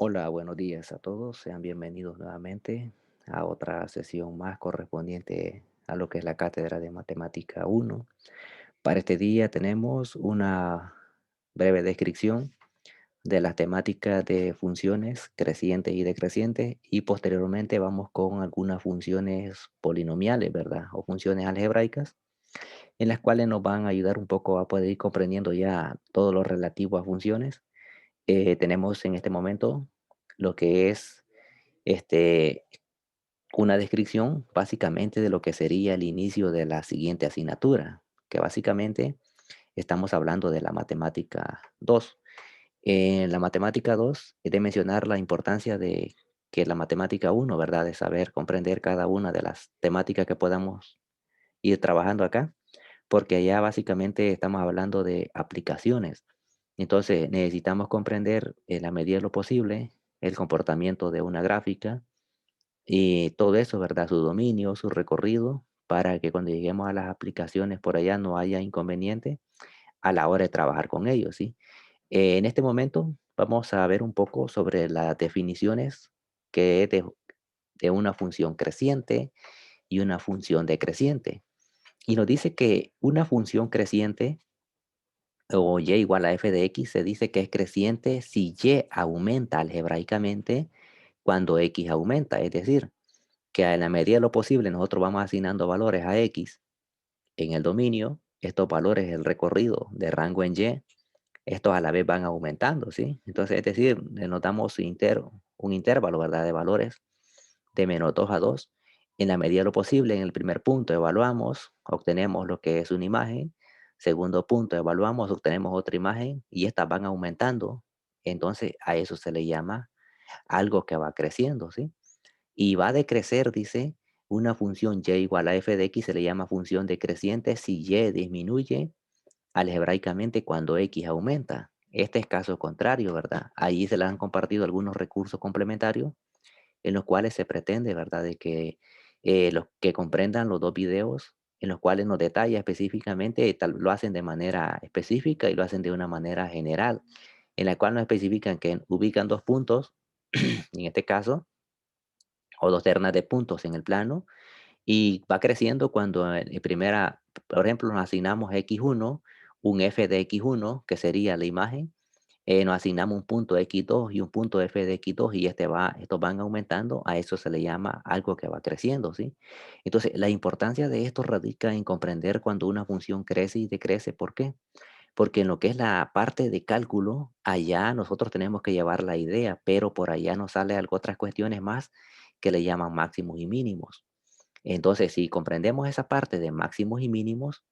Hola, buenos días a todos. Sean bienvenidos nuevamente a otra sesión más correspondiente a lo que es la Cátedra de Matemática 1. Para este día tenemos una breve descripción de las temáticas de funciones crecientes y decrecientes y posteriormente vamos con algunas funciones polinomiales, ¿verdad? O funciones algebraicas en las cuales nos van a ayudar un poco a poder ir comprendiendo ya todo lo relativo a funciones. Tenemos en este momento lo que es este, una descripción básicamente de lo que sería el inicio de la siguiente asignatura, que básicamente estamos hablando de la matemática 2. En la matemática 2 he de mencionar la importancia de que la matemática 1, ¿verdad? De saber comprender cada una de las temáticas que podamos ir trabajando acá, porque allá básicamente estamos hablando de aplicaciones. Entonces necesitamos comprender en la medida de lo posible el comportamiento de una gráfica, y todo eso, ¿verdad? Su dominio, su recorrido, para que cuando lleguemos a las aplicaciones por allá no haya inconveniente a la hora de trabajar con ellos, ¿sí? En este momento vamos a ver un poco sobre las definiciones que es de una función creciente y una función decreciente. Y nos dice que una función creciente o y igual a f de x se dice que es creciente si y aumenta algebraicamente cuando x aumenta, es decir, que en la medida de lo posible nosotros vamos asignando valores a X en el dominio, estos valores, el recorrido de rango en Y, estos a la vez van aumentando, ¿sí? Entonces, es decir, nos damos un intervalo, ¿verdad? De valores de -2 a 2. En la medida de lo posible, en el primer punto evaluamos, obtenemos lo que es una imagen. Segundo punto, evaluamos, obtenemos otra imagen y estas van aumentando. Entonces, a eso se le llama algo que va creciendo, ¿sí? Y va a decrecer, dice, una función y igual a f de x se le llama función decreciente si y disminuye algebraicamente cuando x aumenta. Este es caso contrario, ¿verdad? Ahí se le han compartido algunos recursos complementarios en los cuales se pretende, ¿verdad?, de que los que comprendan los dos videos, en los cuales nos detalla específicamente, lo hacen de manera específica y lo hacen de una manera general, en la cual nos especifican que ubican dos puntos, en este caso, o dos ternas de puntos en el plano, y va creciendo cuando en primera, por ejemplo, nos asignamos x1, un f de x1, que sería la imagen, nos asignamos un punto x2 y un punto f de x2 y estos van aumentando, a eso se le llama algo que va creciendo, ¿sí? Entonces, la importancia de esto radica en comprender cuando una función crece y decrece. ¿Por qué? Porque en lo que es la parte de cálculo, allá nosotros tenemos que llevar la idea, pero por allá nos sale algo, otras cuestiones más que le llaman máximos y mínimos. Entonces, si comprendemos esa parte de máximos y mínimos,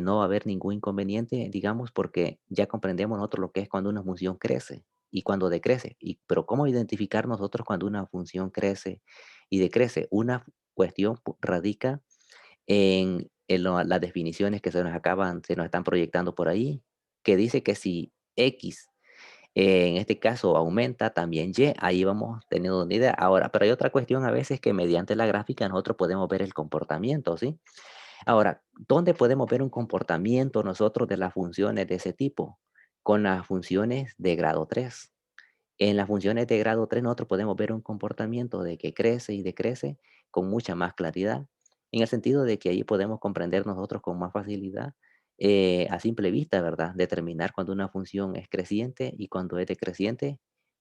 no va a haber ningún inconveniente, digamos, porque ya comprendemos nosotros lo que es cuando una función crece y cuando decrece. Pero ¿cómo identificar nosotros cuando una función crece y decrece? Una cuestión radica en las definiciones que se nos están proyectando por ahí, que dice que si X en este caso aumenta también Y, ahí vamos teniendo una idea. Ahora, pero hay otra cuestión a veces que mediante la gráfica nosotros podemos ver el comportamiento, ¿sí? Ahora, ¿dónde podemos ver un comportamiento nosotros de las funciones de ese tipo? Con las funciones de grado 3. En las funciones de grado 3 nosotros podemos ver un comportamiento de que crece y decrece con mucha más claridad, en el sentido de que ahí podemos comprender nosotros con más facilidad, a simple vista, ¿verdad? Determinar cuando una función es creciente y cuando es decreciente,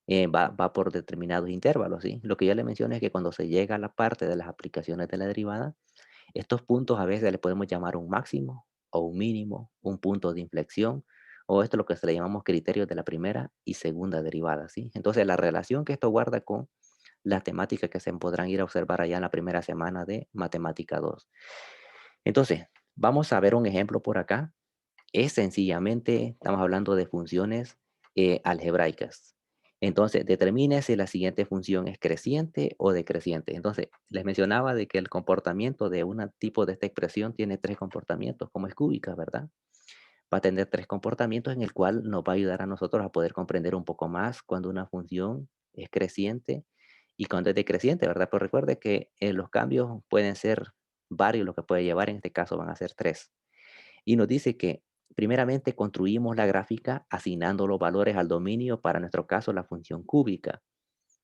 va por determinados intervalos, ¿sí? Lo que yo le menciono es que cuando se llega a la parte de las aplicaciones de la derivada, estos puntos a veces le podemos llamar un máximo o un mínimo, un punto de inflexión, o esto es lo que se le llamamos criterios de la primera y segunda derivada, ¿sí? Entonces, la relación que esto guarda con las temáticas que se podrán ir a observar allá en la primera semana de Matemática 2. Entonces, vamos a ver un ejemplo por acá. Es sencillamente, estamos hablando de funciones algebraicas. Entonces, determine si la siguiente función es creciente o decreciente. Entonces, les mencionaba de que el comportamiento de un tipo de esta expresión tiene tres comportamientos, como es cúbica, ¿verdad? Va a tener tres comportamientos en el cual nos va a ayudar a nosotros a poder comprender un poco más cuando una función es creciente y cuando es decreciente, ¿verdad? Pero recuerde que los cambios pueden ser varios, lo que puede llevar, en este caso van a ser tres. Y nos dice que Primeramente, construimos la gráfica asignando los valores al dominio, para nuestro caso, la función cúbica.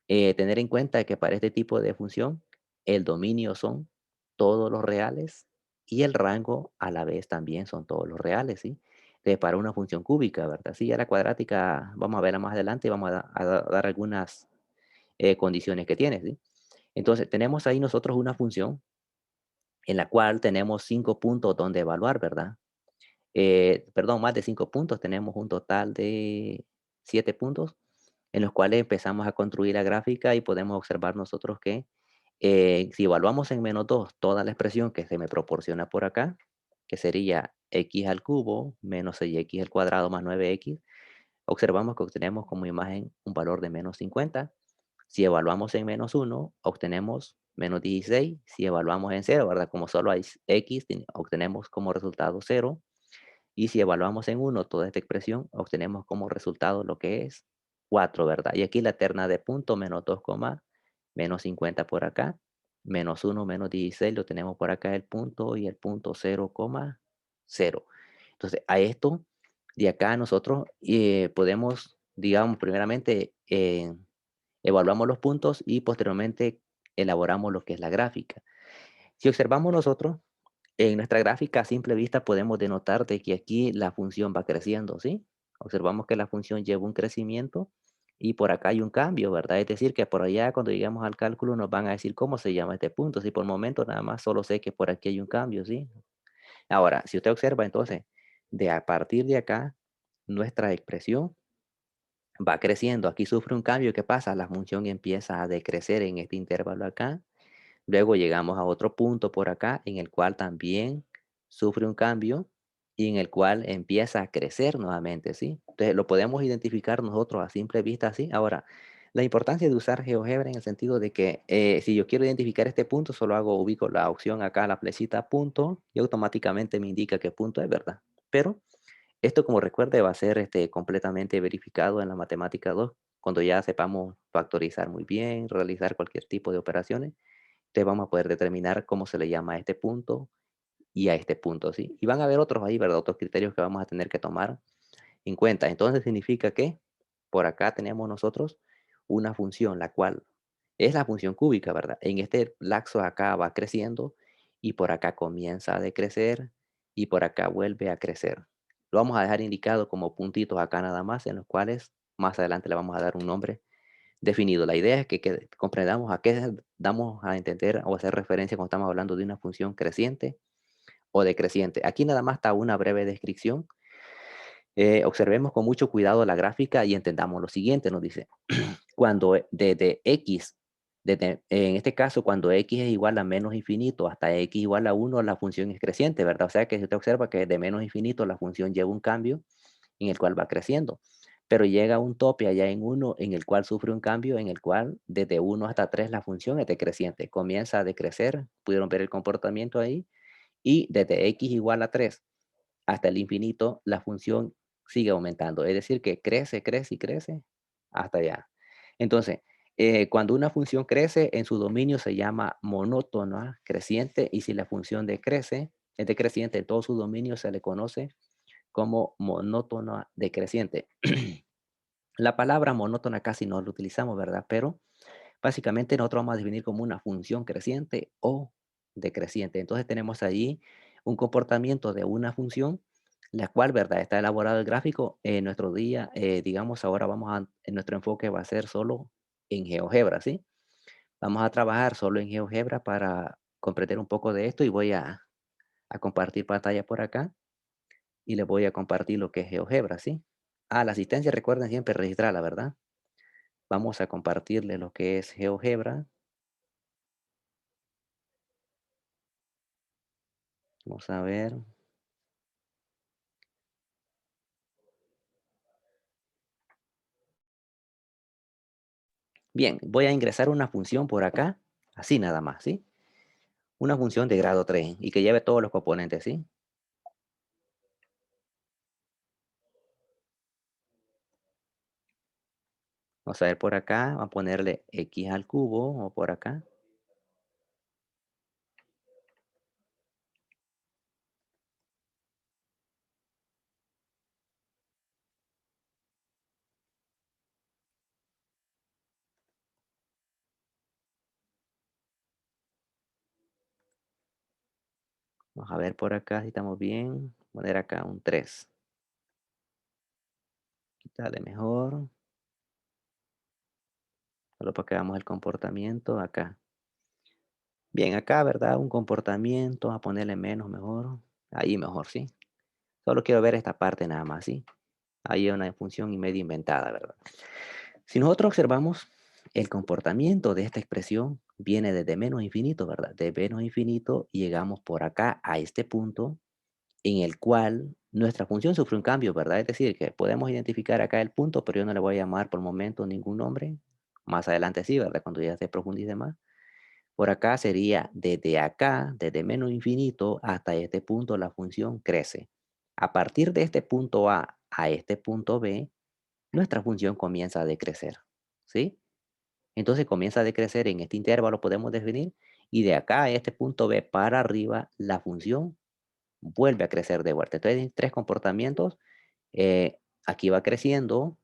Tener en cuenta que para este tipo de función, el dominio son todos los reales y el rango a la vez también son todos los reales, ¿sí? Para una función cúbica, ¿verdad? Sí, ya la cuadrática, vamos a verla más adelante, vamos a dar algunas condiciones que tiene, ¿sí? Entonces, tenemos ahí nosotros una función en la cual tenemos 5 puntos donde evaluar, ¿verdad? Perdón, más de 5 puntos, tenemos un total de 7 puntos en los cuales empezamos a construir la gráfica y podemos observar nosotros que si evaluamos en -2 toda la expresión que se me proporciona por acá, que sería x al cubo menos 6x al cuadrado más 9x, observamos que obtenemos como imagen un valor de -50. Si evaluamos en -1, obtenemos -16. Si evaluamos en cero, ¿verdad? Como solo hay x, obtenemos como resultado cero. Y si evaluamos en uno toda esta expresión, obtenemos como resultado lo que es 4, ¿verdad? Y aquí la terna de punto, -2, -50 por acá, -1, -16, lo tenemos por acá el punto y el punto 0,0. Entonces, a esto de acá nosotros podemos, digamos, primeramente evaluamos los puntos y posteriormente elaboramos lo que es la gráfica. Si observamos nosotros, en nuestra gráfica a simple vista podemos denotar de que aquí la función va creciendo, ¿sí? Observamos que la función lleva un crecimiento y por acá hay un cambio, ¿verdad? Es decir, que por allá cuando lleguemos al cálculo nos van a decir cómo se llama este punto. Si por el momento nada más solo sé que por aquí hay un cambio, ¿sí? Ahora, si usted observa entonces, de a partir de acá, nuestra expresión va creciendo. Aquí sufre un cambio. ¿Qué pasa? La función empieza a decrecer en este intervalo acá. Luego llegamos a otro punto por acá en el cual también sufre un cambio y en el cual empieza a crecer nuevamente, ¿sí? Entonces lo podemos identificar nosotros a simple vista así. Ahora, la importancia de usar GeoGebra en el sentido de que si yo quiero identificar este punto, solo ubico la opción acá, la flechita punto, y automáticamente me indica qué punto es, ¿verdad? Pero esto, como recuerde, va a ser completamente verificado en la matemática 2 cuando ya sepamos factorizar muy bien, realizar cualquier tipo de operaciones. Entonces vamos a poder determinar cómo se le llama a este punto y a este punto, ¿sí? Y van a haber otros ahí, ¿verdad? Otros criterios que vamos a tener que tomar en cuenta. Entonces significa que por acá tenemos nosotros una función, la cual es la función cúbica, ¿verdad? En este laxo acá va creciendo y por acá comienza a decrecer y por acá vuelve a crecer. Lo vamos a dejar indicado como puntitos acá nada más, en los cuales más adelante le vamos a dar un nombre definido. La idea es que comprendamos a qué damos a entender o hacer referencia cuando estamos hablando de una función creciente o decreciente. Aquí nada más está una breve descripción. Observemos con mucho cuidado la gráfica y entendamos lo siguiente, nos dice, cuando desde x, en este caso, cuando x es igual a menos infinito hasta x igual a 1, la función es creciente, ¿verdad? O sea que si usted observa que de menos infinito la función lleva un cambio en el cual va creciendo, pero llega a un tope allá en uno en el cual sufre un cambio en el cual desde uno hasta 3 la función es decreciente, comienza a decrecer, pudieron ver el comportamiento ahí, y desde x igual a 3 hasta el infinito la función sigue aumentando, es decir, que crece, crece y crece hasta allá. Entonces, cuando una función crece, en su dominio se llama monótona creciente, y si la función decrece, es decreciente en todo su dominio, se le conoce como monótona decreciente. La palabra monótona casi no la utilizamos, ¿verdad? Pero básicamente nosotros vamos a definir como una función creciente o decreciente. Entonces tenemos allí un comportamiento de una función, la cual, ¿verdad? Está elaborado el gráfico. En nuestro día, digamos, ahora en nuestro enfoque va a ser solo en GeoGebra, ¿sí? Vamos a trabajar solo en GeoGebra para comprender un poco de esto y voy a compartir pantalla por acá y les voy a compartir lo que es GeoGebra, ¿sí? La asistencia, recuerden siempre registrarla, ¿verdad? Vamos a compartirle lo que es GeoGebra. Vamos a ver. Bien, voy a ingresar una función por acá, así nada más, ¿sí? Una función de grado 3 y que lleve todos los componentes, ¿sí? Vamos a ver por acá, vamos a ponerle x al cubo o por acá. Vamos a ver por acá si estamos bien. Poner acá un 3. Dale mejor. Solo para que veamos el comportamiento acá. Bien, acá, ¿verdad? Un comportamiento, a ponerle menos mejor. Ahí mejor, ¿sí? Solo quiero ver esta parte nada más, ¿sí? Ahí hay una función y medio inventada, ¿verdad? Si nosotros observamos el comportamiento de esta expresión, viene desde menos infinito, ¿verdad? De menos infinito y llegamos por acá a este punto en el cual nuestra función sufre un cambio, ¿verdad? Es decir, que podemos identificar acá el punto, pero yo no le voy a llamar por el momento ningún nombre. Más adelante sí, ¿verdad? Cuando ya se profundice más. Por acá sería desde acá, desde menos infinito hasta este punto, la función crece. A partir de este punto A este punto B, nuestra función comienza a decrecer, ¿sí? Entonces comienza a decrecer en este intervalo, podemos definir, y de acá a este punto B para arriba, la función vuelve a crecer de vuelta. Entonces, hay tres comportamientos. Aquí va creciendo,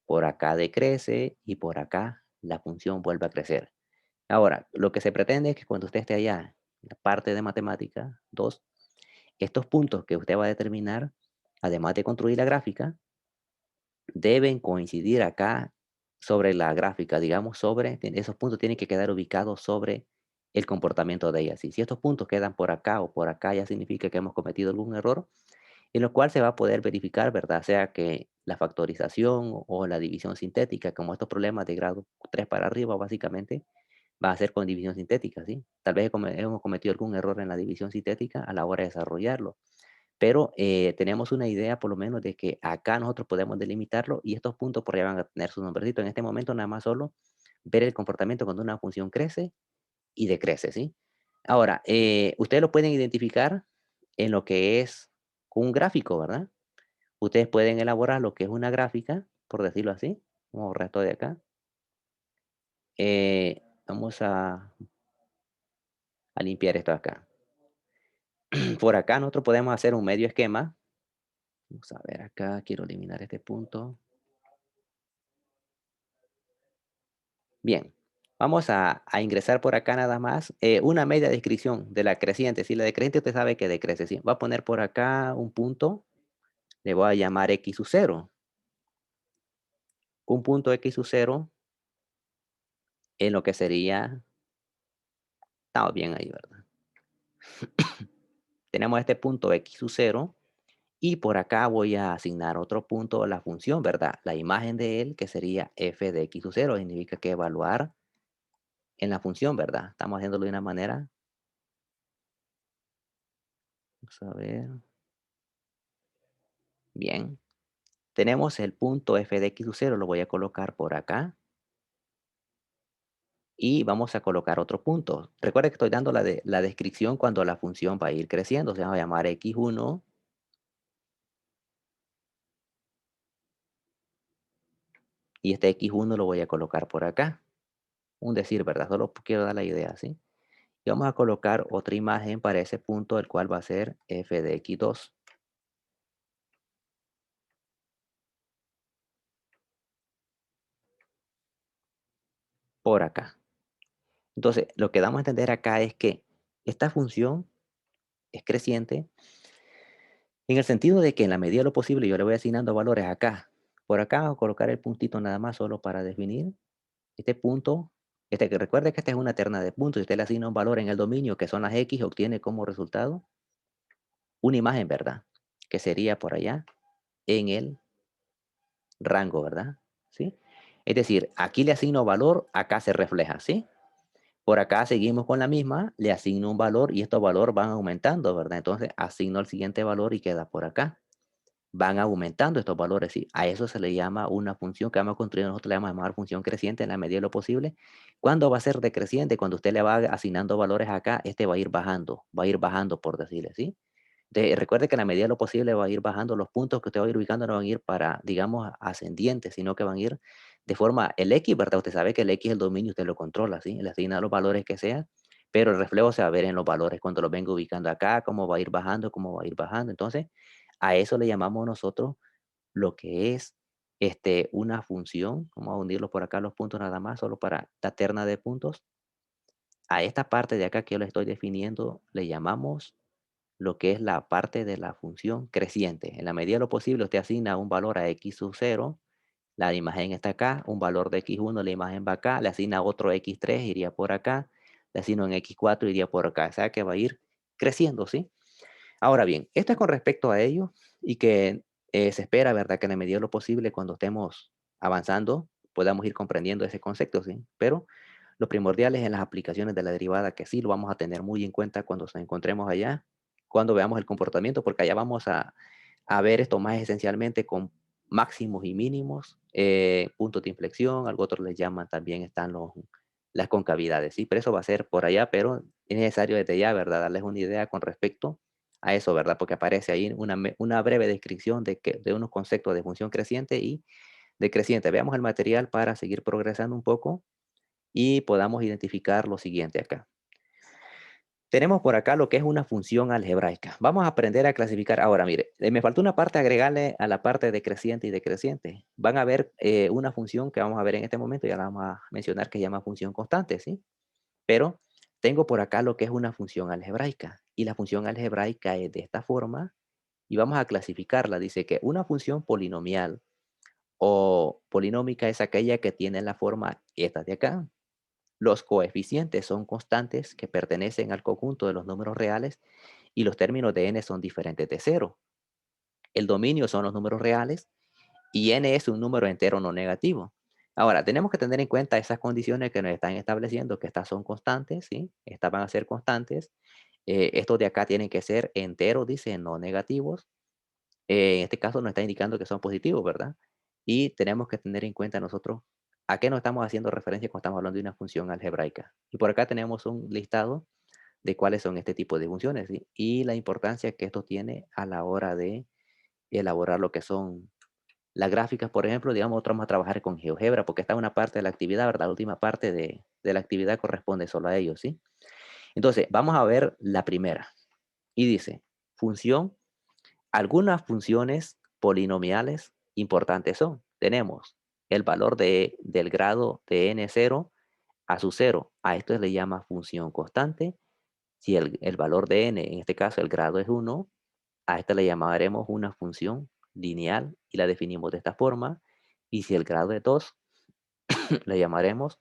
por acá decrece y por acá la función vuelve a crecer. Ahora, lo que se pretende es que cuando usted esté allá, en la parte de matemática 2, estos puntos que usted va a determinar, además de construir la gráfica, deben coincidir acá sobre la gráfica, digamos, esos puntos tienen que quedar ubicados sobre el comportamiento de ella. Si estos puntos quedan por acá o por acá, ya significa que hemos cometido algún error, en lo cual se va a poder verificar, ¿verdad? Sea que la factorización o la división sintética, como estos problemas de grado 3 para arriba, básicamente, va a ser con división sintética, ¿sí? Tal vez hemos cometido algún error en la división sintética a la hora de desarrollarlo, pero tenemos una idea por lo menos de que acá nosotros podemos delimitarlo y estos puntos por ahí van a tener su nombrecito. En este momento nada más solo ver el comportamiento cuando una función crece y decrece, ¿sí? Ahora, ustedes lo pueden identificar en lo que es un gráfico, ¿verdad? Ustedes pueden elaborar lo que es una gráfica, por decirlo así. Vamos a borrar esto de acá. Vamos a limpiar esto acá. Por acá nosotros podemos hacer un medio esquema. Vamos a ver acá, quiero eliminar este punto. Bien, vamos a ingresar por acá nada más una media descripción de la creciente. Si la decreciente usted sabe que decrece, ¿sí? Voy a poner por acá un punto, le voy a llamar x sub 0. Un punto x sub 0 en lo que sería, estamos bien ahí, ¿verdad? Tenemos este punto x sub 0 y por acá voy a asignar otro punto a la función, ¿verdad? La imagen de él que sería f de x sub 0 significa que evaluar en la función, ¿verdad? Estamos haciéndolo de una manera, vamos a ver, bien. Tenemos el punto f de x sub 0, lo voy a colocar por acá y vamos a colocar otro punto. Recuerda que estoy dando la descripción cuando la función va a ir creciendo, se va a llamar x1 y este x1 lo voy a colocar por acá. Un decir, ¿verdad? Solo quiero dar la idea, ¿sí? Y vamos a colocar otra imagen para ese punto, el cual va a ser f de x2 por acá. Entonces, lo que damos a entender acá es que esta función es creciente en el sentido de que en la medida de lo posible yo le voy asignando valores acá. Por acá voy a colocar el puntito nada más solo para definir este punto. Que recuerde que esta es una terna de puntos. Si usted le asigna un valor en el dominio que son las x, obtiene como resultado una imagen, ¿verdad? Que sería por allá en el rango, ¿verdad? ¿Sí? Es decir, aquí le asigno valor, acá se refleja, ¿sí? Por acá seguimos con la misma, le asigno un valor y estos valores van aumentando, ¿verdad? Entonces asigno el siguiente valor y queda por acá. Van aumentando estos valores, ¿sí? A eso se le llama una función que vamos a construir, nosotros le vamos a llamar función creciente en la medida de lo posible. ¿Cuándo va a ser decreciente? Cuando usted le va asignando valores acá, este va a ir bajando por decirle, ¿sí? Recuerde que en la medida de lo posible va a ir bajando los puntos que usted va a ir ubicando, no van a ir para, digamos, ascendientes, sino que van a ir de forma, el X, ¿verdad? Usted sabe que el X es el dominio, usted lo controla, ¿sí? Le asigna los valores que sea, pero el reflejo se va a ver en los valores cuando los venga ubicando acá, cómo va a ir bajando, cómo va a ir bajando. Entonces, a eso le llamamos nosotros lo que es una función. Vamos a unirlo por acá los puntos nada más, solo para la terna de puntos. A esta parte de acá que yo le estoy definiendo, le llamamos lo que es la parte de la función creciente. En la medida de lo posible, usted asigna un valor a x sub 0, la imagen está acá, un valor de x1, la imagen va acá, le asigna otro x3, iría por acá, le asigno en x4, iría por acá. O sea que va a ir creciendo, ¿sí? Ahora bien, esto es con respecto a ello y que se espera, ¿verdad? Que en la medida de lo posible, cuando estemos avanzando, podamos ir comprendiendo ese concepto, ¿sí? Pero lo primordial es en las aplicaciones de la derivada, que sí lo vamos a tener muy en cuenta cuando nos encontremos allá, cuando veamos el comportamiento, porque allá vamos a ver esto más esencialmente con máximos y mínimos, puntos de inflexión, algo otros les llaman también están las concavidades, ¿sí? Pero eso va a ser por allá, pero es necesario desde ya, ¿verdad? Darles una idea con respecto a eso, ¿verdad? Porque aparece ahí una breve descripción de unos conceptos de función creciente y decreciente. Veamos el material para seguir progresando un poco y podamos identificar lo siguiente acá. Tenemos por acá lo que es una función algebraica. Vamos a aprender a clasificar. Ahora, mire, me faltó una parte agregarle a la parte de creciente y decreciente. Van a ver una función que vamos a ver en este momento, ya la vamos a mencionar, que se llama función constante, ¿sí? Pero tengo por acá lo que es una función algebraica. Y la función algebraica es de esta forma y vamos a clasificarla. Dice que una función polinomial o polinómica es aquella que tiene la forma esta de acá. Los coeficientes son constantes que pertenecen al conjunto de los números reales y los términos de n son diferentes de cero. El dominio son los números reales y n es un número entero no negativo. Ahora, tenemos que tener en cuenta esas condiciones que nos están estableciendo, que estas son constantes, ¿sí? Estas van a ser constantes. Estos de acá tienen que ser enteros, dice, no negativos. En este caso nos está indicando que son positivos, ¿verdad? Y tenemos que tener en cuenta nosotros a qué nos estamos haciendo referencia cuando estamos hablando de una función algebraica. Y por acá tenemos un listado de cuáles son este tipo de funciones, ¿sí? Y la importancia que esto tiene a la hora de elaborar lo que son las gráficas, por ejemplo. Digamos, nosotros vamos a trabajar con GeoGebra porque esta es una parte de la actividad, ¿verdad? La última parte de la actividad corresponde solo a ellos, ¿sí? Entonces, vamos a ver la primera. Y dice, función. Algunas funciones polinomiales importantes son, tenemos el valor del grado de n0 a su cero. A esto se le llama función constante. Si el valor de n, en este caso el grado es 1, a esta le llamaremos una función lineal y la definimos de esta forma. Y si el grado es 2, le llamaremos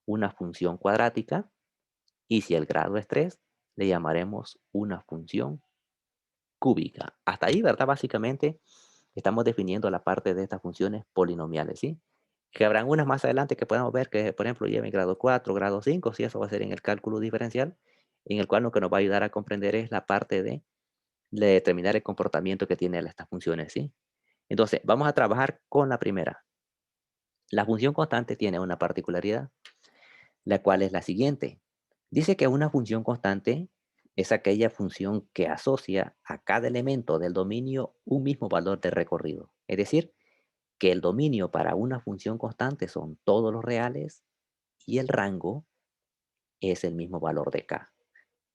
una función cuadrática. Y si el grado es 3, le llamaremos una función cúbica. Hasta ahí, ¿verdad? Básicamente estamos definiendo la parte de estas funciones polinomiales, ¿sí? Que habrán unas más adelante que podamos ver que, por ejemplo, lleven grado 4, grado 5, si eso va a ser en el cálculo diferencial, en el cual lo que nos va a ayudar a comprender es la parte de determinar el comportamiento que tienen estas funciones, ¿sí? Entonces, vamos a trabajar con la primera. La función constante tiene una particularidad, la cual es la siguiente. Dice que una función constante es aquella función que asocia a cada elemento del dominio un mismo valor de recorrido. Es decir, que el dominio para una función constante son todos los reales y el rango es el mismo valor de k.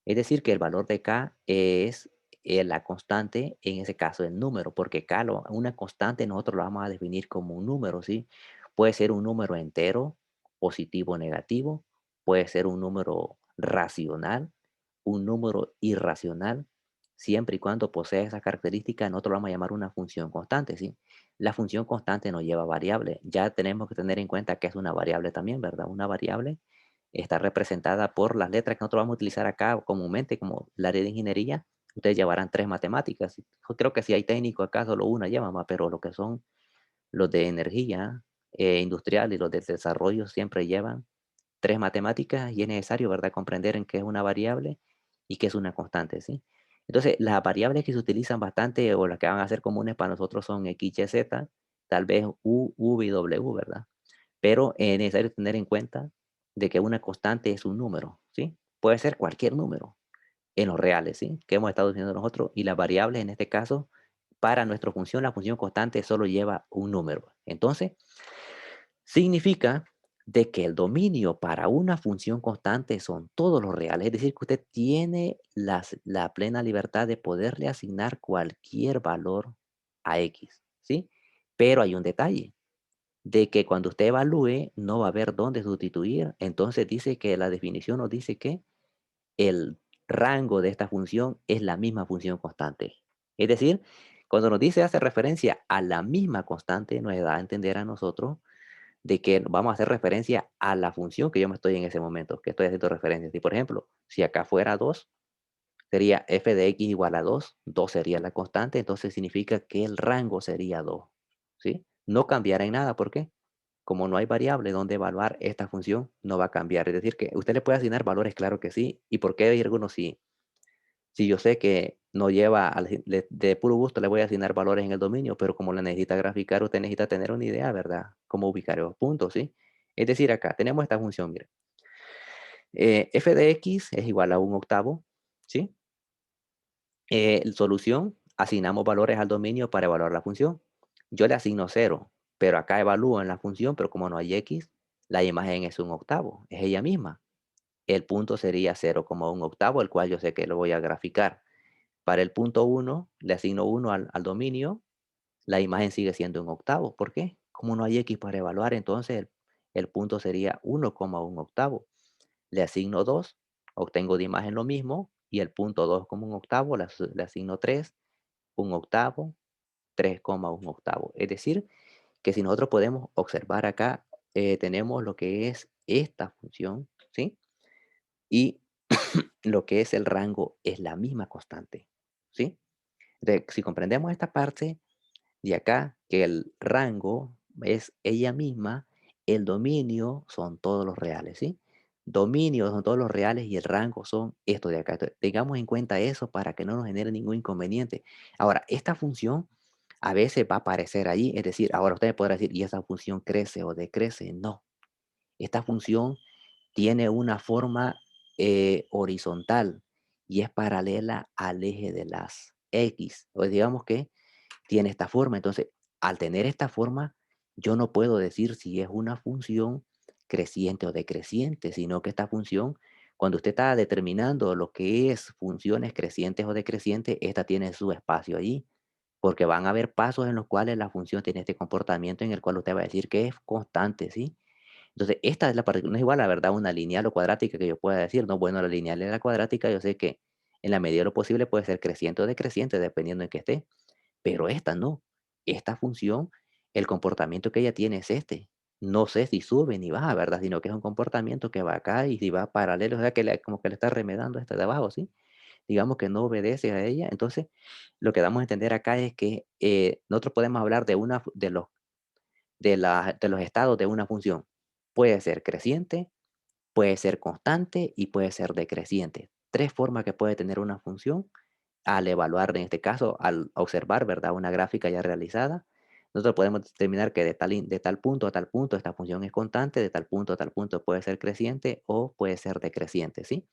Es decir, que el valor de k es la constante, en ese caso el número, porque k, una constante nosotros lo vamos a definir como un número, ¿sí? Puede ser un número entero, positivo o negativo, puede ser un número racional, un número irracional, siempre y cuando posea esa característica, nosotros lo vamos a llamar una función constante, ¿sí? La función constante no lleva variable, ya tenemos que tener en cuenta que es una variable también, ¿verdad? Una variable está representada por las letras que nosotros vamos a utilizar acá comúnmente, como el área de ingeniería. Ustedes llevarán tres matemáticas. Yo creo que si hay técnico acá, solo una lleva más, pero lo que son los de energía industrial y los de desarrollo siempre llevan tres matemáticas y es necesario, ¿verdad?, comprender en qué es una variable y qué es una constante, ¿sí? Entonces, las variables que se utilizan bastante o las que van a ser comunes para nosotros son x, y, z, tal vez u, v y w, ¿verdad? Pero es necesario tener en cuenta de que una constante es un número, ¿sí? Puede ser cualquier número en los reales, ¿sí? Que hemos estado diciendo nosotros, y las variables en este caso, para nuestra función, la función constante solo lleva un número. Entonces, significa de que el dominio para una función constante son todos los reales, es decir, que usted tiene la plena libertad de poderle asignar cualquier valor a X, ¿sí? Pero hay un detalle de que cuando usted evalúe no va a haber dónde sustituir. Entonces dice que la definición nos dice que el rango de esta función es la misma función constante. Es decir, cuando nos dice hace referencia a la misma constante, nos da a entender a nosotros de que vamos a hacer referencia a la función que yo me estoy en ese momento, que estoy haciendo referencia. Si, por ejemplo, si acá fuera 2 sería f de x igual a 2, 2 sería la constante, entonces significa que el rango sería 2, ¿sí? No cambiará en nada, ¿por qué? Como no hay variable donde evaluar esta función, no va a cambiar. Es decir, que usted le puede asignar valores, claro que sí. ¿Y por qué hay algunos sí? Si yo sé que no lleva, de puro gusto le voy a asignar valores en el dominio, pero como la necesita graficar, usted necesita tener una idea, ¿verdad? Cómo ubicar esos puntos, ¿sí? Es decir, acá tenemos esta función, mire. F de x es igual a un octavo, ¿sí? Solución, asignamos valores al dominio para evaluar la función. Yo le asigno 0, pero acá evalúo en la función, pero como no hay x, la imagen es un octavo, es ella misma. El punto sería 0,1 octavo, el cual yo sé que lo voy a graficar. Para el punto 1, le asigno 1 al dominio, la imagen sigue siendo un octavo. ¿Por qué? Como no hay x para evaluar, entonces el punto sería 1,1 octavo. Le asigno 2, obtengo de imagen lo mismo, y el punto 2 como un octavo, le asigno 3, un octavo, 3,1 octavo. Es decir, que si nosotros podemos observar acá, tenemos lo que es esta función, ¿sí? Y lo que es el rango es la misma constante, ¿sí? Si comprendemos esta parte de acá, que el rango es ella misma, el dominio son todos los reales, ¿sí? Dominio son todos los reales y el rango son estos de acá. Entonces, tengamos en cuenta eso para que no nos genere ningún inconveniente. Ahora, esta función a veces va a aparecer allí, es decir, ahora usted podrá decir, ¿y esa función crece o decrece? No, esta función tiene una forma horizontal y es paralela al eje de las X. O digamos que tiene esta forma. Entonces, al tener esta forma, yo no puedo decir si es una función creciente o decreciente, sino que esta función, cuando usted está determinando lo que es funciones crecientes o decrecientes, esta tiene su espacio allí, porque van a haber pasos en los cuales la función tiene este comportamiento en el cual usted va a decir que es constante, ¿sí? Entonces, esta es la parte, no es igual, la verdad, una lineal o cuadrática que yo pueda decir, no, bueno, la lineal y la cuadrática, yo sé que en la medida de lo posible puede ser creciente o decreciente, dependiendo en qué esté, pero esta no. Esta función, el comportamiento que ella tiene es este. No sé si sube ni baja, ¿verdad? Sino que es un comportamiento que va acá y si va paralelo, o sea, como que le está remedando esta de abajo, ¿sí? Digamos que no obedece a ella. Entonces, lo que damos a entender acá es que nosotros podemos hablar de de los estados de una función. Puede ser creciente, puede ser constante y puede ser decreciente. Tres formas que puede tener una función al evaluar, en este caso, al observar, ¿verdad? Una gráfica ya realizada. Nosotros podemos determinar que de tal punto a tal punto esta función es constante, de tal punto a tal punto puede ser creciente o puede ser decreciente, ¿sí?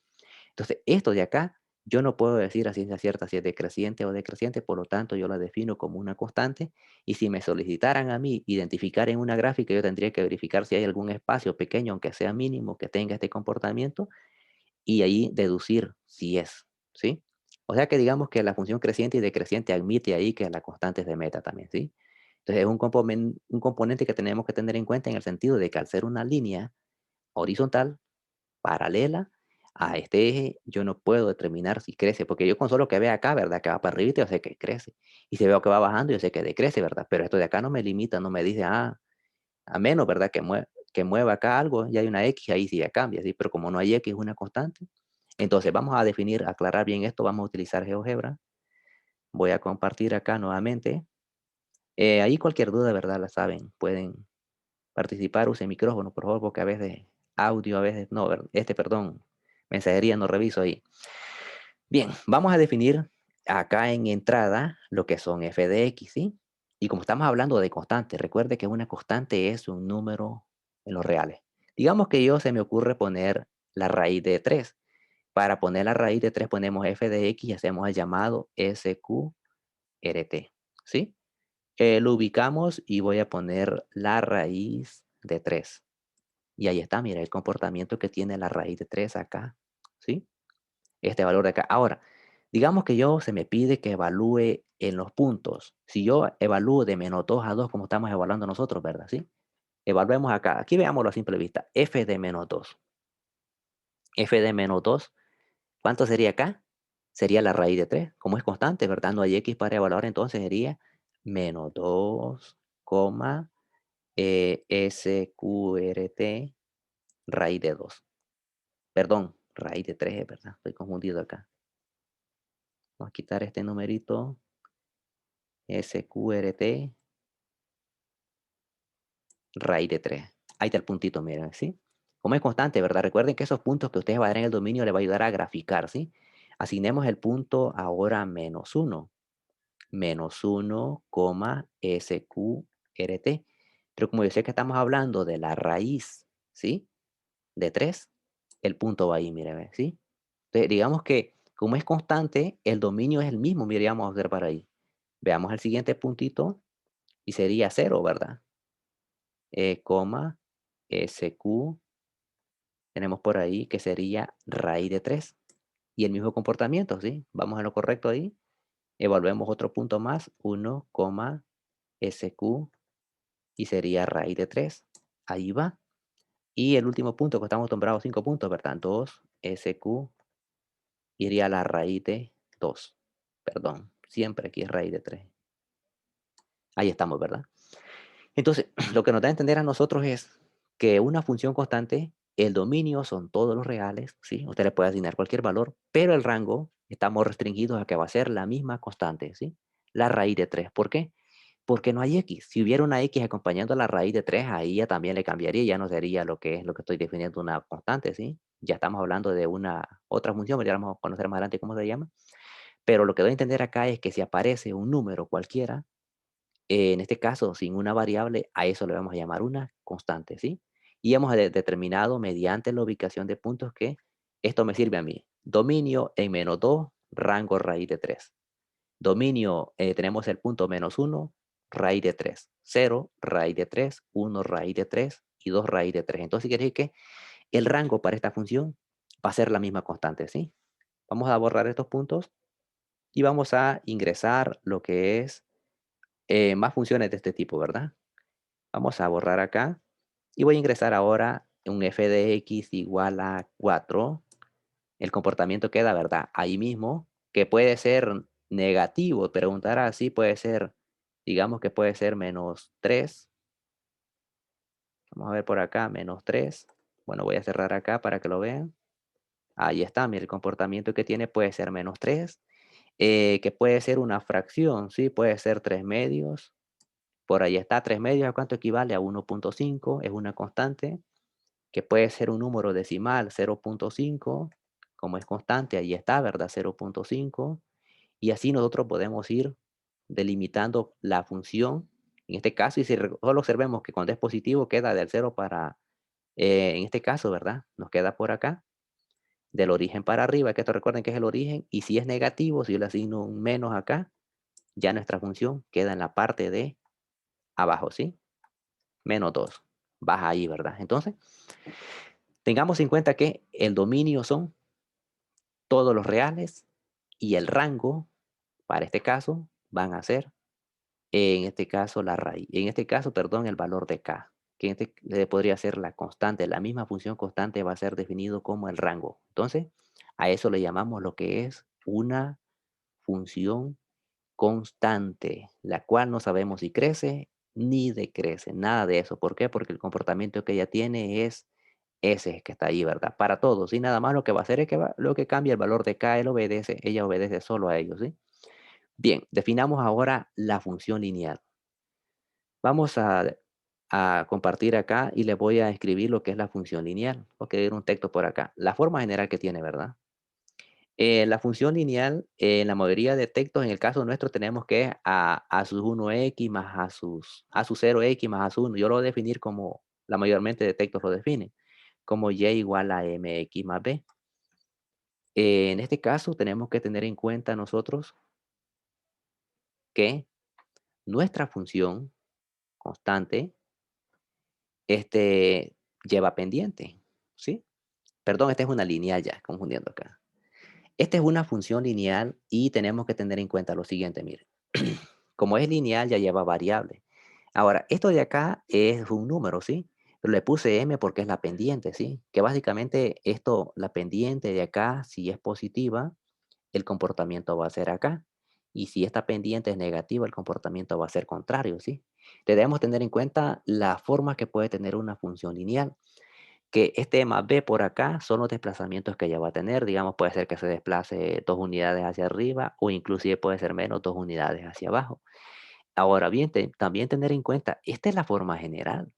Entonces, esto de acá, yo no puedo decir a ciencia cierta si es decreciente o decreciente, por lo tanto, yo la defino como una constante. Y si me solicitaran a mí identificar en una gráfica, yo tendría que verificar si hay algún espacio pequeño, aunque sea mínimo, que tenga este comportamiento y ahí deducir si es, ¿sí? O sea que digamos que la función creciente y decreciente admite ahí que la constante es de meta también, ¿sí? Entonces es un componente que tenemos que tener en cuenta en el sentido de que al ser una línea horizontal, paralela a este eje, yo no puedo determinar si crece, porque yo con solo que vea acá, ¿verdad? Que va para arriba, yo sé que crece. Y si veo que va bajando, yo sé que decrece, ¿verdad? Pero esto de acá no me limita, no me dice, a menos, ¿verdad? Que mueva acá algo y hay una X, ahí sí ya cambia, ¿sí? Pero como no hay X, es una constante. Entonces vamos a definir, aclarar bien esto, vamos a utilizar GeoGebra. Voy a compartir acá nuevamente. Ahí cualquier duda, ¿verdad? La saben, pueden participar, use micrófono, por favor, porque a veces audio, a veces no, perdón, mensajería no reviso ahí. Bien, vamos a definir acá en entrada lo que son f de x, ¿sí? Y como estamos hablando de constante, recuerde que una constante es un número en los reales. Digamos que yo se me ocurre poner la raíz de 3. Para poner la raíz de 3 ponemos f de x y hacemos el llamado sqrt, ¿sí? Lo ubicamos y voy a poner la raíz de 3. Y ahí está, mira el comportamiento que tiene la raíz de 3 acá, ¿sí? Este valor de acá. Ahora, digamos que yo se me pide que evalúe en los puntos. Si yo evalúo de -2 a 2 como estamos evaluando nosotros, ¿verdad? ¿Sí? Evaluemos acá. Aquí veámoslo a simple vista. F de -2. F de -2 ¿Cuánto sería acá? Sería la raíz de 3. Como es constante, ¿verdad? No hay x para evaluar, entonces sería menos 2, SQRT raíz de 2. Perdón, raíz de 3, ¿verdad? Estoy confundido acá. Vamos a quitar este numerito. SQRT raíz de 3. Ahí está el puntito, miren, ¿sí? Como es constante, ¿verdad? Recuerden que esos puntos que ustedes van a dar en el dominio les va a ayudar a graficar, ¿sí? Asignemos el punto ahora menos 1. Menos 1, SQRT. Pero como yo sé que estamos hablando de la raíz, ¿sí? De 3, el punto va ahí, mire, ve, ¿sí? Entonces, digamos que como es constante, el dominio es el mismo, mire, vamos a observar ahí. Veamos el siguiente puntito y sería 0, ¿verdad? SQ, tenemos por ahí que sería raíz de 3. Y el mismo comportamiento, ¿sí? Vamos a lo correcto ahí. Evaluemos otro punto más, 1, SQ y sería raíz de 3. Ahí va. Y el último punto que estamos nombrados 5 puntos, ¿verdad? 2 SQ iría a la raíz de 2. Perdón, siempre aquí es raíz de 3. Ahí estamos, ¿verdad? Entonces, lo que nos da a entender a nosotros es que una función constante, el dominio son todos los reales, ¿sí? Usted le puede asignar cualquier valor, pero el rango estamos restringidos a que va a ser la misma constante, ¿sí? La raíz de 3. ¿Por qué? Porque no hay x. Si hubiera una x acompañando a la raíz de 3, ahí ya también le cambiaría, ya no sería lo que es lo que estoy definiendo una constante, ¿sí? Ya estamos hablando de una otra función, pero ya vamos a conocer más adelante cómo se llama. Pero lo que doy a entender acá es que si aparece un número cualquiera, en este caso sin una variable, a eso le vamos a llamar una constante, ¿sí? Y hemos determinado mediante la ubicación de puntos que esto me sirve a mí. Dominio en menos 2, rango raíz de 3. Dominio, tenemos el punto menos 1, raíz de 3, 0, raíz de 3, 1, raíz de 3 y 2, raíz de 3. Entonces quiere decir que el rango para esta función va a ser la misma constante, ¿sí? Vamos a borrar estos puntos y vamos a ingresar lo que es más funciones de este tipo, ¿verdad? Vamos a borrar acá y voy a ingresar ahora un f de x igual a 4. El comportamiento queda, ¿verdad? Ahí mismo, que puede ser negativo, preguntará así, puede ser, digamos que puede ser menos 3. Vamos a ver por acá, menos 3. Bueno, voy a cerrar acá para que lo vean. Ahí está, mira, el comportamiento que tiene puede ser menos 3, que puede ser una fracción, ¿sí? Puede ser 3 medios. Por ahí está, 3 medios, ¿a cuánto equivale? A 1.5, es una constante, que puede ser un número decimal, 0.5, como es constante, ahí está, ¿verdad? 0.5. Y así nosotros podemos ir delimitando la función. En este caso, y si solo observemos que cuando es positivo queda del 0 para, en este caso, ¿verdad? Nos queda por acá, del origen para arriba, que esto recuerden que es el origen. Y si es negativo, si yo le asigno un menos acá, ya nuestra función queda en la parte de abajo, ¿sí? Menos 2. Baja ahí, ¿verdad? Entonces, tengamos en cuenta que el dominio son todos los reales y el rango, para este caso, van a ser, en este caso, la raíz. En este caso, perdón, el valor de k, que en este podría ser la constante. La misma función constante va a ser definido como el rango. Entonces, a eso le llamamos lo que es una función constante, la cual no sabemos si crece ni decrece, nada de eso. ¿Por qué? Porque el comportamiento que ella tiene es ese que está ahí, ¿verdad? Para todos, y nada más lo que va a hacer es que lo que cambia el valor de k, él obedece, ella obedece solo a ellos, ¿sí? Bien, definamos ahora la función lineal. Vamos a compartir acá y le voy a escribir lo que es la función lineal. Voy a escribir un texto por acá. La forma general que tiene, ¿verdad? La función lineal, en la mayoría de textos, en el caso nuestro, tenemos que a sus 1x más a sus 0x más a su 1. Yo lo voy a definir como la mayormente de textos lo definen, como y igual a mx más b. En este caso, tenemos que tener en cuenta nosotros que nuestra función constante lleva pendiente, ¿sí? Perdón, esta es una lineal ya, confundiendo acá. Esta es una función lineal y tenemos que tener en cuenta lo siguiente, mire. Como es lineal, ya lleva variable. Ahora, esto de acá es un número, ¿sí? Pero le puse M porque es la pendiente, ¿sí? Que básicamente esto, la pendiente de acá, si es positiva, el comportamiento va a ser acá. Y si esta pendiente es negativa, el comportamiento va a ser contrario, ¿sí? Debemos tener en cuenta las formas que puede tener una función lineal, que este más b por acá son los desplazamientos que ella va a tener. Digamos, puede ser que se desplace 2 unidades hacia arriba o inclusive puede ser menos 2 unidades hacia abajo. Ahora bien, también tener en cuenta, esta es la forma general.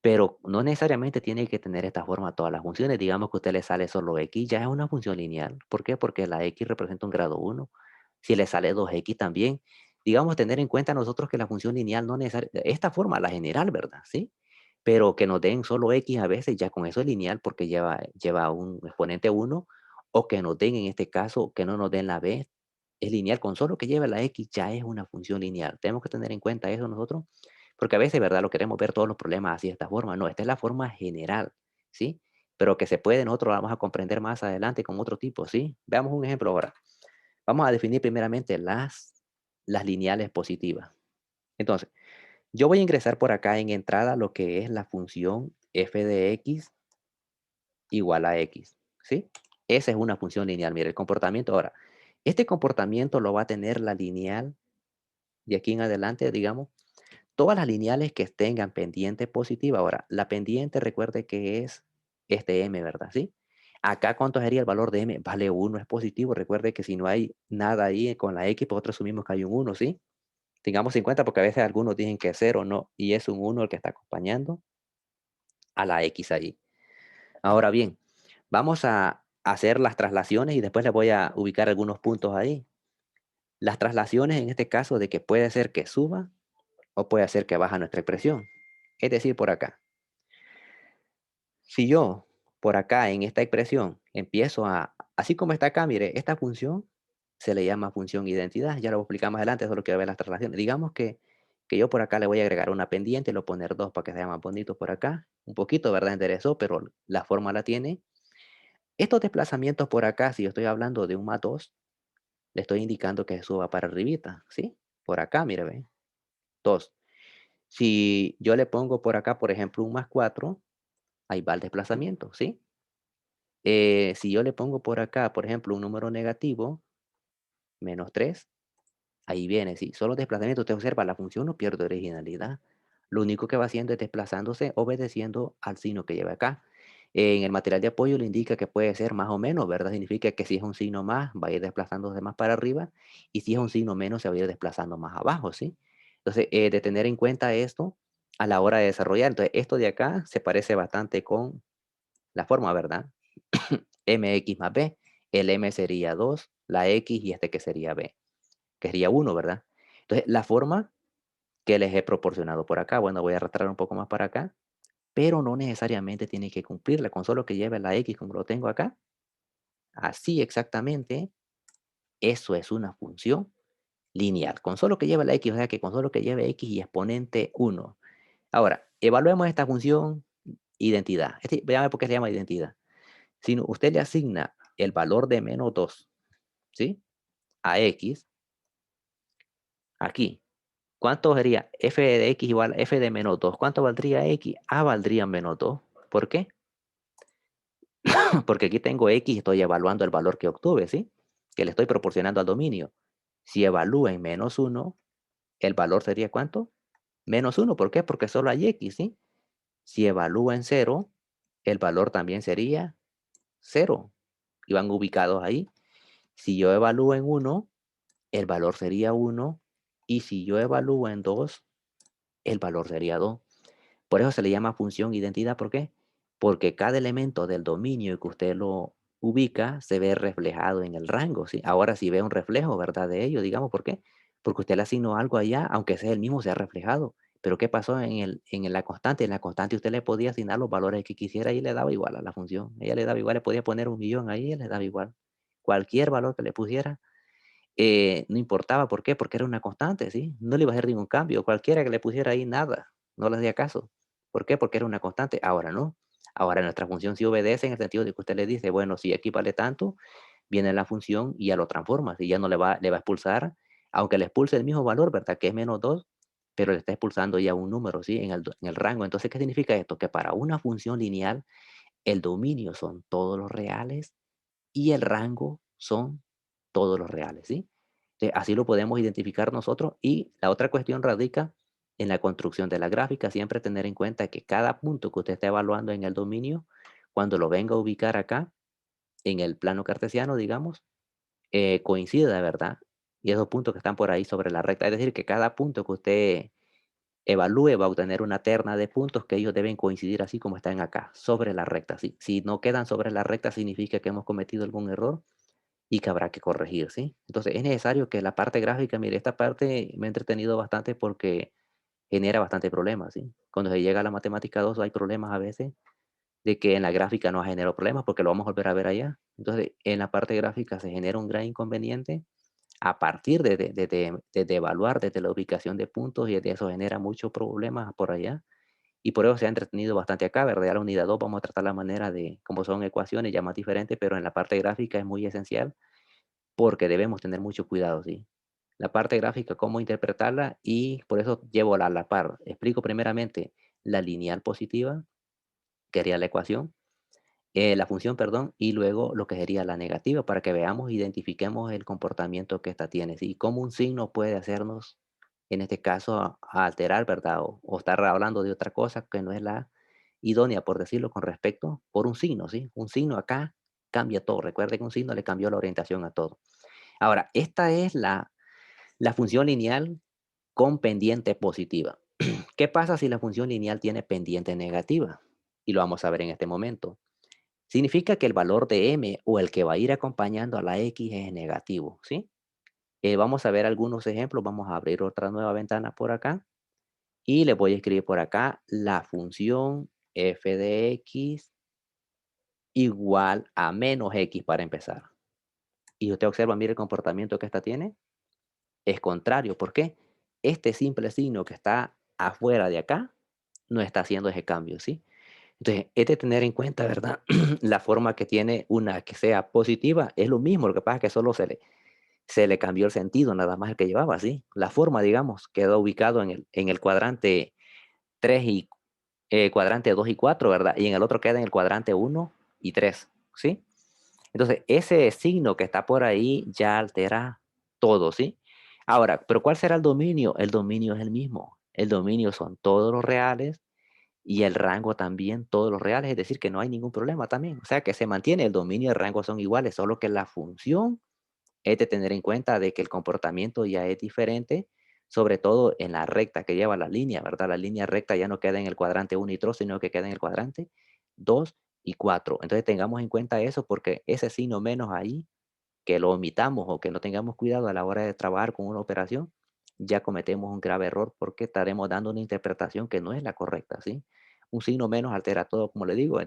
Pero no necesariamente tiene que tener esta forma todas las funciones. Digamos que a usted le sale solo x, ya es una función lineal. ¿Por qué? Porque la x representa un grado uno. Si le sale 2x también. Digamos, tener en cuenta nosotros que la función lineal no necesariamente, esta forma, la general, ¿verdad? ¿Sí? Pero que nos den solo x a veces, ya con eso es lineal porque lleva un exponente uno, o que nos den en este caso, que no nos den la b, es lineal. Con solo que lleve la x ya es una función lineal. Tenemos que tener en cuenta eso nosotros porque a veces, ¿verdad? Lo queremos ver todos los problemas así de esta forma. No, esta es la forma general, ¿sí? Pero que se puede, nosotros la vamos a comprender más adelante con otro tipo, ¿sí? Veamos un ejemplo ahora. Vamos a definir primeramente las lineales positivas. Entonces, yo voy a ingresar por acá en entrada lo que es la función f de x igual a x, ¿sí? Esa es una función lineal. Mire, el comportamiento. Ahora, este comportamiento lo va a tener la lineal de aquí en adelante, digamos, todas las lineales que tengan pendiente positiva. Ahora, la pendiente, recuerde que es este m, ¿verdad? ¿Sí? Acá, ¿cuánto sería el valor de m? Vale uno, es positivo. Recuerde que si no hay nada ahí con la x, pues nosotros asumimos que hay un uno, ¿sí? Tengamos en cuenta porque a veces algunos dicen que es 0, no, y es un uno el que está acompañando a la x ahí. Ahora bien, vamos a hacer las traslaciones y después les voy a ubicar algunos puntos ahí. Las traslaciones en este caso de que puede ser que suba o puede ser que baja nuestra expresión. Es decir, por acá. Si yo por acá en esta expresión empiezo así como está acá, mire, esta función se le llama función identidad. Ya lo voy a explicar más adelante, solo quiero ver las traslaciones. Digamos que yo por acá le voy a agregar una pendiente, lo voy a poner 2 para que sea más bonito por acá. Un poquito, ¿verdad? Enderezó, pero la forma la tiene. Estos desplazamientos por acá, si yo estoy hablando de un más 2, le estoy indicando que suba para arribita, ¿sí? Por acá, mire, ve. 2. Si yo le pongo por acá, por ejemplo, un más 4, ahí va el desplazamiento, ¿sí? Si yo le pongo por acá, por ejemplo, un número negativo, -3, ahí viene, sí, solo desplazamiento. Usted observa, la función no pierde originalidad. Lo único que va haciendo es desplazándose, obedeciendo al signo que lleva acá. En el material de apoyo le indica que puede ser más o menos, ¿verdad? Significa que si es un signo más, va a ir desplazándose más para arriba, y si es un signo menos, se va a ir desplazando más abajo, ¿sí? Entonces, de tener en cuenta esto a la hora de desarrollar. Entonces, esto de acá se parece bastante con la forma, ¿verdad? mx más b, el m sería 2, la x y este que sería b, que sería 1, ¿verdad? Entonces, la forma que les he proporcionado por acá, bueno, voy a arrastrar un poco más para acá, pero no necesariamente tiene que cumplirla, con solo que lleve la x como lo tengo acá, así exactamente, eso es una función lineal, con solo que lleve la x, o sea que con solo que lleve x y exponente 1. Ahora, evaluemos esta función identidad. Veamos por qué se llama identidad. Si usted le asigna el valor de -2, ¿sí? A x, aquí. ¿Cuánto sería f de x igual a f de -2? ¿Cuánto valdría x? A valdría -2. ¿Por qué? Porque aquí tengo x y estoy evaluando el valor que obtuve, ¿sí? Que le estoy proporcionando al dominio. Si evalúo en -1, el valor sería ¿cuánto? -1. ¿Por qué? Porque solo hay x, ¿sí? Si evalúo en 0, el valor también sería 0. Y van ubicados ahí. Si yo evalúo en 1, el valor sería 1. Y si yo evalúo en 2, el valor sería 2. Por eso se le llama función identidad. ¿Por qué? Porque cada elemento del dominio que usted lo ubica se ve reflejado en el rango, ¿sí? Ahora si ve un reflejo, ¿verdad? De ello, digamos, ¿por qué? Porque usted le asignó algo allá, aunque sea el mismo, se ha reflejado. Pero ¿qué pasó en la constante? En la constante usted le podía asignar los valores que quisiera y le daba igual a la función. Ella le daba igual, le podía poner 1.000.000 ahí y le daba igual. Cualquier valor que le pusiera, no importaba. ¿Por qué? Porque era una constante, ¿sí? No le iba a hacer ningún cambio. Cualquiera que le pusiera ahí, nada. No le hacía caso. ¿Por qué? Porque era una constante. Ahora no. Ahora nuestra función sí obedece en el sentido de que usted le dice, bueno, si aquí vale tanto, viene la función y ya lo transforma. Y ya no le va a expulsar, aunque le expulse el mismo valor, ¿verdad? Que es -2, pero le está expulsando ya un número, ¿sí? En el rango. Entonces, ¿qué significa esto? Que para una función lineal, el dominio son todos los reales y el rango son todos los reales, ¿sí? Así lo podemos identificar nosotros y la otra cuestión radica en la construcción de la gráfica, siempre tener en cuenta que cada punto que usted está evaluando en el dominio, cuando lo venga a ubicar acá, en el plano cartesiano, digamos, coincida, de verdad. Y esos puntos que están por ahí sobre la recta, es decir, que cada punto que usted evalúe va a obtener una terna de puntos que ellos deben coincidir así como están acá, sobre la recta. Si no quedan sobre la recta, significa que hemos cometido algún error y que habrá que corregir, ¿sí? Entonces es necesario que la parte gráfica, mire, esta parte me ha entretenido bastante porque genera bastante problemas, ¿sí? Cuando se llega a la matemática 2 hay problemas a veces de que en la gráfica no generó problemas porque lo vamos a volver a ver allá. Entonces, en la parte gráfica se genera un gran inconveniente a partir de evaluar desde la ubicación de puntos y de eso genera muchos problemas por allá. Y por eso se ha entretenido bastante acá, ¿verdad? Ya la unidad 2 vamos a tratar la manera de, como son ecuaciones ya más diferentes, pero en la parte gráfica es muy esencial porque debemos tener mucho cuidado, ¿sí? La parte gráfica, cómo interpretarla y por eso llevo la par. Explico primeramente la lineal positiva, que sería la ecuación, la función, perdón, y luego lo que sería la negativa para que veamos, identifiquemos el comportamiento que ésta tiene, ¿sí? Y cómo un signo puede hacernos, en este caso, a alterar, ¿verdad? O estar hablando de otra cosa que no es la idónea, por decirlo, con respecto, por un signo, ¿sí? Un signo acá cambia todo. Recuerde que un signo le cambió la orientación a todo. Ahora, esta es la función lineal con pendiente positiva. ¿Qué pasa si la función lineal tiene pendiente negativa? Y lo vamos a ver en este momento. Significa que el valor de m o el que va a ir acompañando a la x es negativo, ¿sí? Vamos a ver algunos ejemplos. Vamos a abrir otra nueva ventana por acá y le voy a escribir por acá la función f de x igual a menos x para empezar. Y usted observa, mire el comportamiento que esta tiene. Es contrario. ¿Por qué? Este simple signo que está afuera de acá no está haciendo ese cambio, ¿sí? Entonces, es de tener en cuenta, ¿verdad? La forma que tiene una que sea positiva es lo mismo, lo que pasa es que solo se le cambió el sentido, nada más el que llevaba, ¿sí? La forma, digamos, quedó ubicado en el cuadrante 3 y cuadrante 2 y 4, ¿verdad? Y en el otro queda en el cuadrante 1 y 3, ¿sí? Entonces, ese signo que está por ahí ya altera todo, ¿sí? Ahora, ¿pero cuál será el dominio? El dominio es el mismo. El dominio son todos los reales y el rango también todos los reales, es decir, que no hay ningún problema también. O sea, que se mantiene el dominio y el rango son iguales, solo que la función es de tener en cuenta de que el comportamiento ya es diferente, sobre todo en la recta que lleva la línea, ¿verdad? La línea recta ya no queda en el cuadrante 1 y 3, sino que queda en el cuadrante 2 y 4. Entonces tengamos en cuenta eso porque ese signo menos ahí, que lo omitamos o que no tengamos cuidado a la hora de trabajar con una operación, ya cometemos un grave error porque estaremos dando una interpretación que no es la correcta, ¿sí? Un signo menos altera todo, como le digo,